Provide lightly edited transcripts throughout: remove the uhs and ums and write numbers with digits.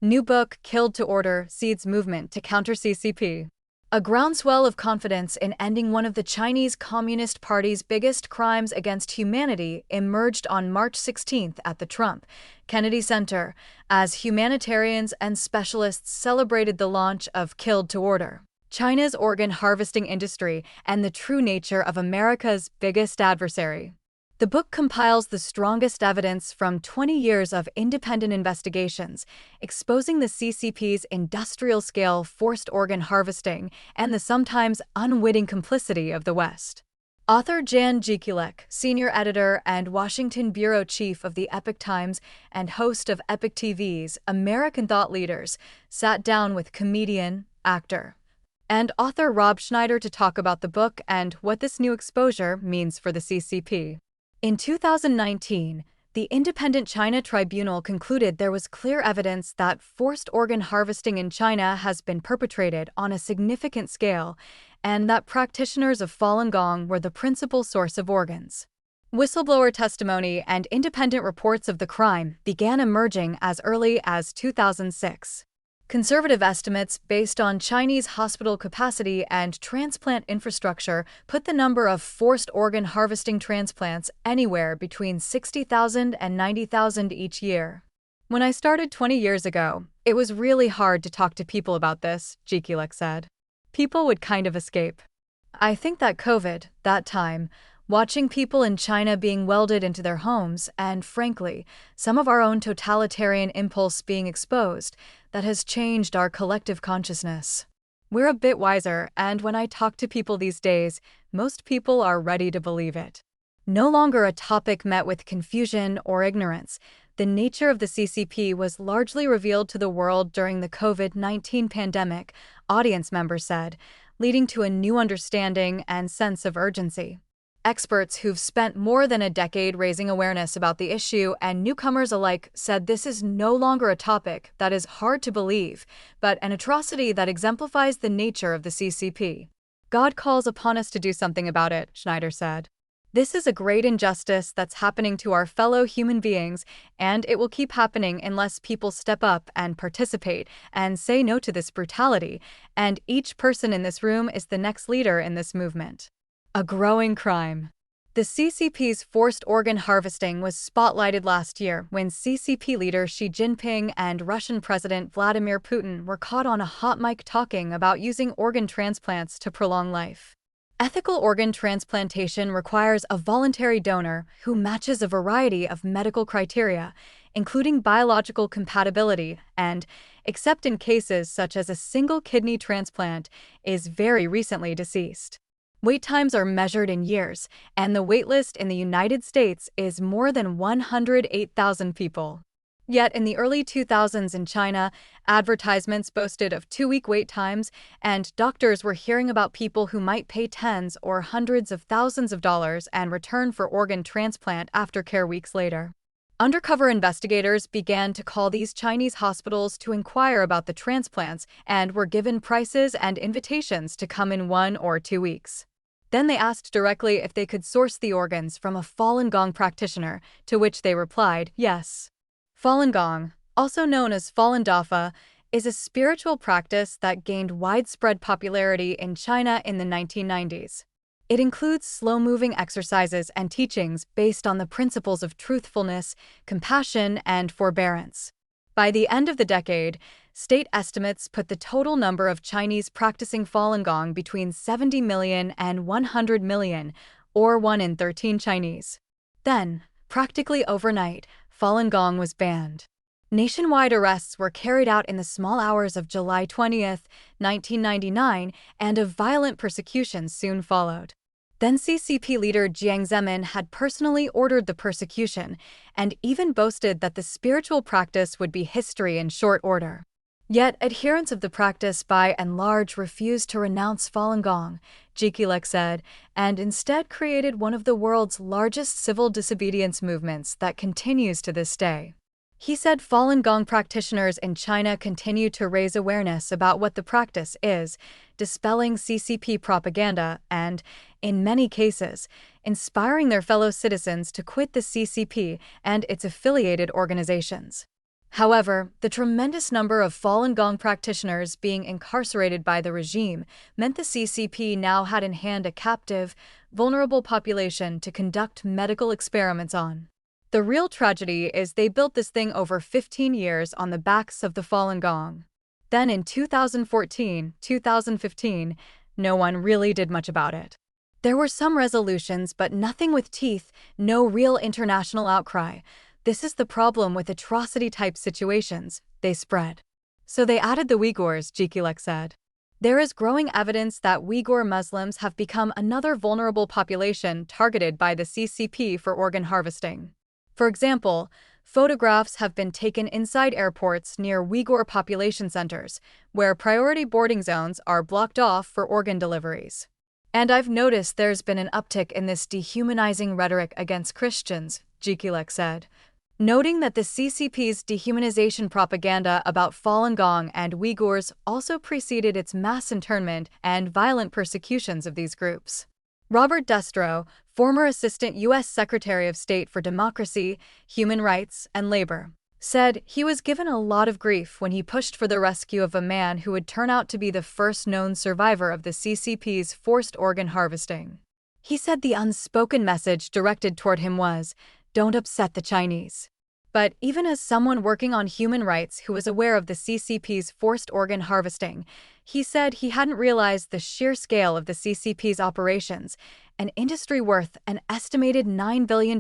New book, Killed to Order, Seeds Movement to Counter CCP. A groundswell of confidence in ending one of the Chinese Communist Party's biggest crimes against humanity emerged on March 16th at the Trump Kennedy Center as humanitarians and specialists celebrated the launch of Killed to Order, China's organ harvesting industry and the true nature of America's biggest adversary. The book compiles the strongest evidence from 20 years of independent investigations, exposing the CCP's industrial-scale forced organ harvesting and the sometimes unwitting complicity of the West. Author Jan Jekielek, senior editor and Washington bureau chief of the Epoch Times and host of Epoch TV's American Thought Leaders, sat down with comedian, actor, and author Rob Schneider to talk about the book and what this new exposure means for the CCP. In 2019, the Independent China Tribunal concluded there was clear evidence that forced organ harvesting in China has been perpetrated on a significant scale and that practitioners of Falun Gong were the principal source of organs. Whistleblower testimony and independent reports of the crime began emerging as early as 2006. Conservative estimates based on Chinese hospital capacity and transplant infrastructure put the number of forced organ harvesting transplants anywhere between 60,000 and 90,000 each year. When I started 20 years ago, it was really hard to talk to people about this, Jekielek said. People would kind of escape. I think that COVID, that time, watching people in China being welded into their homes and, frankly, some of our own totalitarian impulse being exposed, that has changed our collective consciousness. We're a bit wiser, and when I talk to people these days, most people are ready to believe it. No longer a topic met with confusion or ignorance, the nature of the CCP was largely revealed to the world during the COVID-19 pandemic, audience members said, leading to a new understanding and sense of urgency. Experts who've spent more than a decade raising awareness about the issue and newcomers alike said this is no longer a topic that is hard to believe, but an atrocity that exemplifies the nature of the CCP. God calls upon us to do something about it, Schneider said. This is a great injustice that's happening to our fellow human beings, and it will keep happening unless people step up and participate and say no to this brutality, and each person in this room is the next leader in this movement. A growing crime. The CCP's forced organ harvesting was spotlighted last year when CCP leader Xi Jinping and Russian President Vladimir Putin were caught on a hot mic talking about using organ transplants to prolong life. Ethical organ transplantation requires a voluntary donor who matches a variety of medical criteria, including biological compatibility and, except in cases such as a single kidney transplant, is very recently deceased. Wait times are measured in years, and the waitlist in the United States is more than 108,000 people. Yet in the early 2000s in China, advertisements boasted of 2-week wait times, and doctors were hearing about people who might pay tens or hundreds of thousands of dollars and return for organ transplant aftercare weeks later. Undercover investigators began to call these Chinese hospitals to inquire about the transplants and were given prices and invitations to come in 1 or 2 weeks. Then they asked directly if they could source the organs from a Falun Gong practitioner, to which they replied, yes. Falun Gong, also known as Falun Dafa, is a spiritual practice that gained widespread popularity in China in the 1990s. It includes slow-moving exercises and teachings based on the principles of truthfulness, compassion, and forbearance. By the end of the decade, state estimates put the total number of Chinese practicing Falun Gong between 70 million and 100 million, or 1 in 13 Chinese. Then, practically overnight, Falun Gong was banned. Nationwide arrests were carried out in the small hours of July 20, 1999, and a violent persecution soon followed. Then CCP leader Jiang Zemin had personally ordered the persecution and even boasted that the spiritual practice would be history in short order. Yet adherents of the practice by and large refused to renounce Falun Gong, Jekielek said, and instead created one of the world's largest civil disobedience movements that continues to this day. He said Falun Gong practitioners in China continue to raise awareness about what the practice is, dispelling CCP propaganda and, in many cases, inspiring their fellow citizens to quit the CCP and its affiliated organizations. However, the tremendous number of Falun Gong practitioners being incarcerated by the regime meant the CCP now had in hand a captive, vulnerable population to conduct medical experiments on. The real tragedy is they built this thing over 15 years on the backs of the Falun Gong. Then in 2014, 2015, no one really did much about it. There were some resolutions, but nothing with teeth, no real international outcry. This is the problem with atrocity-type situations, they spread. So they added the Uyghurs, Jikilek said. There is growing evidence that Uyghur Muslims have become another vulnerable population targeted by the CCP for organ harvesting. For example, photographs have been taken inside airports near Uyghur population centers, where priority boarding zones are blocked off for organ deliveries. And I've noticed there's been an uptick in this dehumanizing rhetoric against Christians, Jikilek said, noting that the CCP's dehumanization propaganda about Falun Gong and Uyghurs also preceded its mass internment and violent persecutions of these groups. Robert Destro, former Assistant U.S. Secretary of State for Democracy, Human Rights, and Labor, said he was given a lot of grief when he pushed for the rescue of a man who would turn out to be the first known survivor of the CCP's forced organ harvesting. He said the unspoken message directed toward him was, "Don't upset the Chinese." But even as someone working on human rights who was aware of the CCP's forced organ harvesting, he said he hadn't realized the sheer scale of the CCP's operations, an industry worth an estimated $9 billion,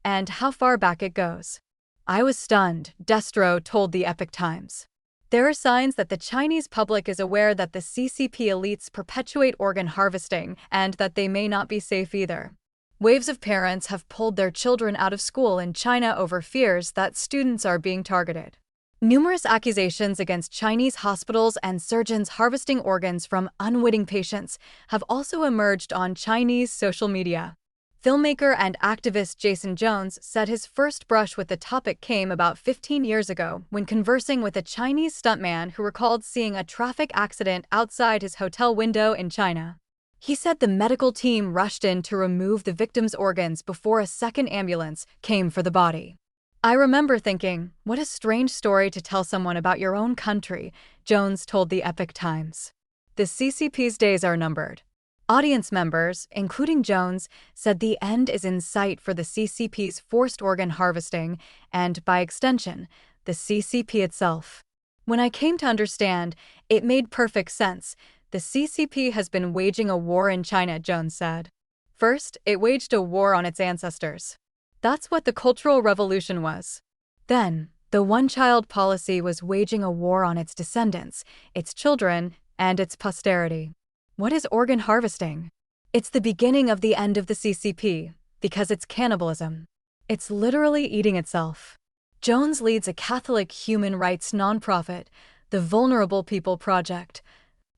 and how far back it goes. I was stunned, Destro told the Epoch Times. There are signs that the Chinese public is aware that the CCP elites perpetuate organ harvesting and that they may not be safe either. Waves of parents have pulled their children out of school in China over fears that students are being targeted. Numerous accusations against Chinese hospitals and surgeons harvesting organs from unwitting patients have also emerged on Chinese social media. Filmmaker and activist Jason Jones said his first brush with the topic came about 15 years ago when conversing with a Chinese stuntman who recalled seeing a traffic accident outside his hotel window in China. He said the medical team rushed in to remove the victim's organs before a second ambulance came for the body. I remember thinking, what a strange story to tell someone about your own country, Jones told the Epoch Times. The CCP's days are numbered. Audience members, including Jones, said the end is in sight for the CCP's forced organ harvesting and, by extension, the CCP itself. When I came to understand, it made perfect sense. The CCP has been waging a war in China, Jones said. First, it waged a war on its ancestors. That's what the Cultural Revolution was. Then, the one-child policy was waging a war on its descendants, its children, and its posterity. What is organ harvesting? It's the beginning of the end of the CCP, because it's cannibalism. It's literally eating itself. Jones leads a Catholic human rights nonprofit, the Vulnerable People Project,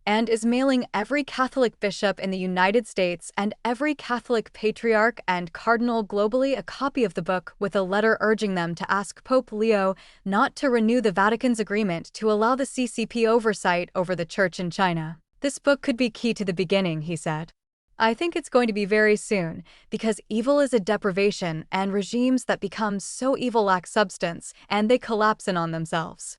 and is mailing every Catholic bishop in the United States and every Catholic patriarch and cardinal globally a copy of the book with a letter urging them to ask Pope Leo not to renew the Vatican's agreement to allow the CCP oversight over the Church in China. This book could be key to the beginning, he said. I think it's going to be very soon, because evil is a deprivation and regimes that become so evil lack substance and they collapse in on themselves.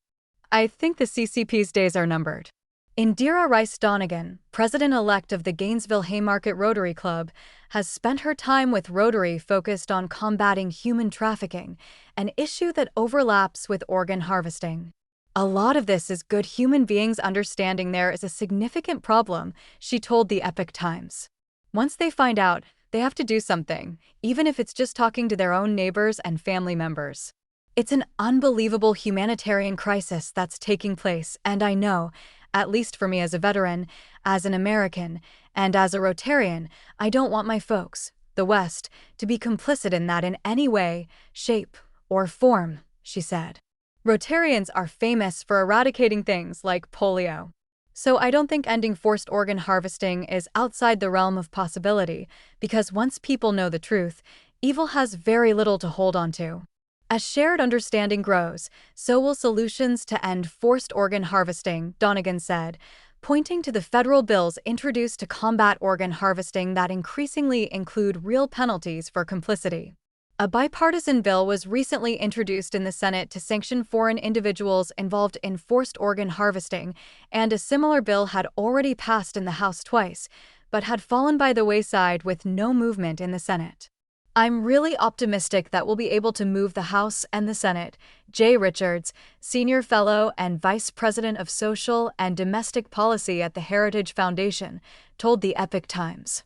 I think the CCP's days are numbered. Indira Rice Donegan, president-elect of the Gainesville Haymarket Rotary Club, has spent her time with Rotary focused on combating human trafficking, an issue that overlaps with organ harvesting. A lot of this is good human beings understanding there is a significant problem, she told the Epoch Times. Once they find out, they have to do something, even if it's just talking to their own neighbors and family members. It's an unbelievable humanitarian crisis that's taking place, and I know, at least for me as a veteran, as an American, and as a Rotarian, I don't want my folks, the West, to be complicit in that in any way, shape, or form, she said. Rotarians are famous for eradicating things like polio. So I don't think ending forced organ harvesting is outside the realm of possibility, because once people know the truth, evil has very little to hold on to. As shared understanding grows, so will solutions to end forced organ harvesting, Donegan said, pointing to the federal bills introduced to combat organ harvesting that increasingly include real penalties for complicity. A bipartisan bill was recently introduced in the Senate to sanction foreign individuals involved in forced organ harvesting, and a similar bill had already passed in the House twice, but had fallen by the wayside with no movement in the Senate. I'm really optimistic that we'll be able to move the House and the Senate, Jay Richards, Senior Fellow and Vice President of Social and Domestic Policy at the Heritage Foundation, told the Epoch Times.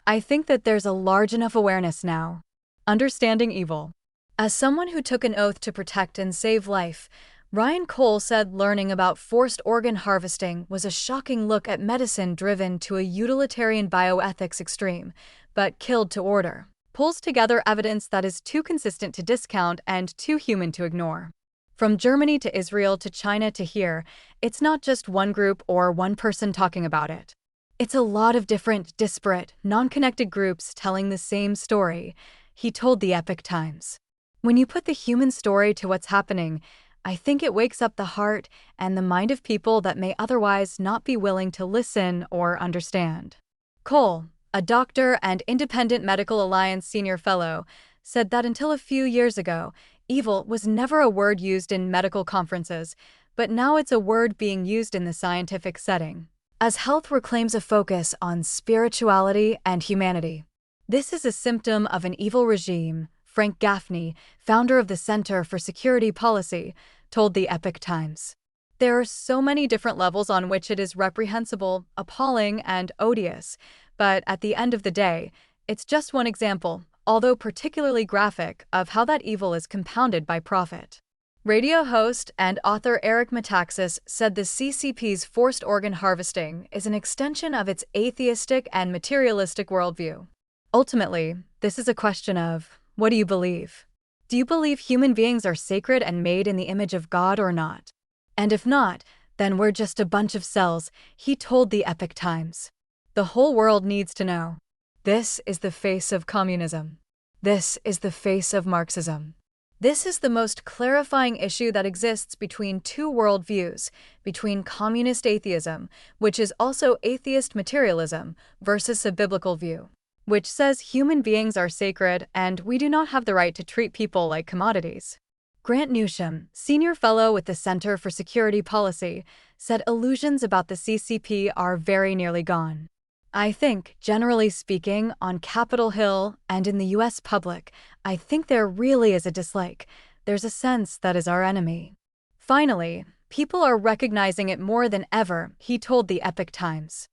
I think that there's a large enough awareness now. Understanding evil. As someone who took an oath to protect and save life, Ryan Cole said learning about forced organ harvesting was a shocking look at medicine driven to a utilitarian bioethics extreme, but killed to order. Pulls together evidence that is too consistent to discount and too human to ignore. From Germany to Israel to China to here, it's not just one group or one person talking about it. It's a lot of different, disparate, non-connected groups telling the same story, he told the Epoch Times. When you put the human story to what's happening, I think it wakes up the heart and the mind of people that may otherwise not be willing to listen or understand. Cole, a doctor and Independent Medical Alliance Senior Fellow, said that until a few years ago, evil was never a word used in medical conferences, but now it's a word being used in the scientific setting, as health reclaims a focus on spirituality and humanity. This is a symptom of an evil regime, Frank Gaffney, founder of the Center for Security Policy, told the Epoch Times. There are so many different levels on which it is reprehensible, appalling, and odious, but at the end of the day, it's just one example, although particularly graphic, of how that evil is compounded by profit. Radio host and author Eric Metaxas said the CCP's forced organ harvesting is an extension of its atheistic and materialistic worldview. Ultimately, this is a question of, what do you believe? Do you believe human beings are sacred and made in the image of God or not? And if not, then we're just a bunch of cells, he told the Epoch Times. The whole world needs to know. This is the face of communism. This is the face of Marxism. This is the most clarifying issue that exists between two worldviews, between communist atheism, which is also atheist materialism, versus a biblical view, which says human beings are sacred and we do not have the right to treat people like commodities. Grant Newsham, Senior Fellow with the Center for Security Policy, said illusions about the CCP are very nearly gone. I think, generally speaking, on Capitol Hill and in the U.S. public, I think there really is a dislike. There's a sense that is our enemy. Finally, people are recognizing it more than ever, he told the Epoch Times.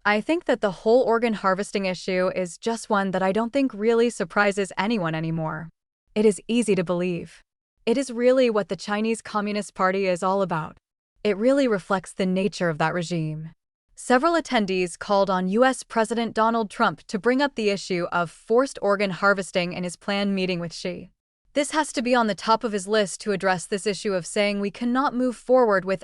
I think that the whole organ harvesting issue is just one that I don't think really surprises anyone anymore. It is easy to believe. It is really what the Chinese Communist Party is all about. It really reflects the nature of that regime. Several attendees called on U.S. President Donald Trump to bring up the issue of forced organ harvesting in his planned meeting with Xi. This has to be on the top of his list to address this issue of saying we cannot move forward with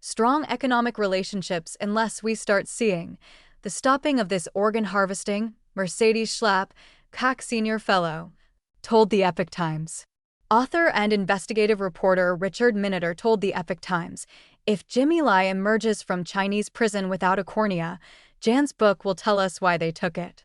strong economic relationships unless we start seeing the stopping of this organ harvesting, Mercedes Schlapp, CAC Senior Fellow, told the Epoch Times. Author and investigative reporter Richard Miniter told the Epoch Times, if Jimmy Lai emerges from Chinese prison without a cornea, Jan's book will tell us why they took it.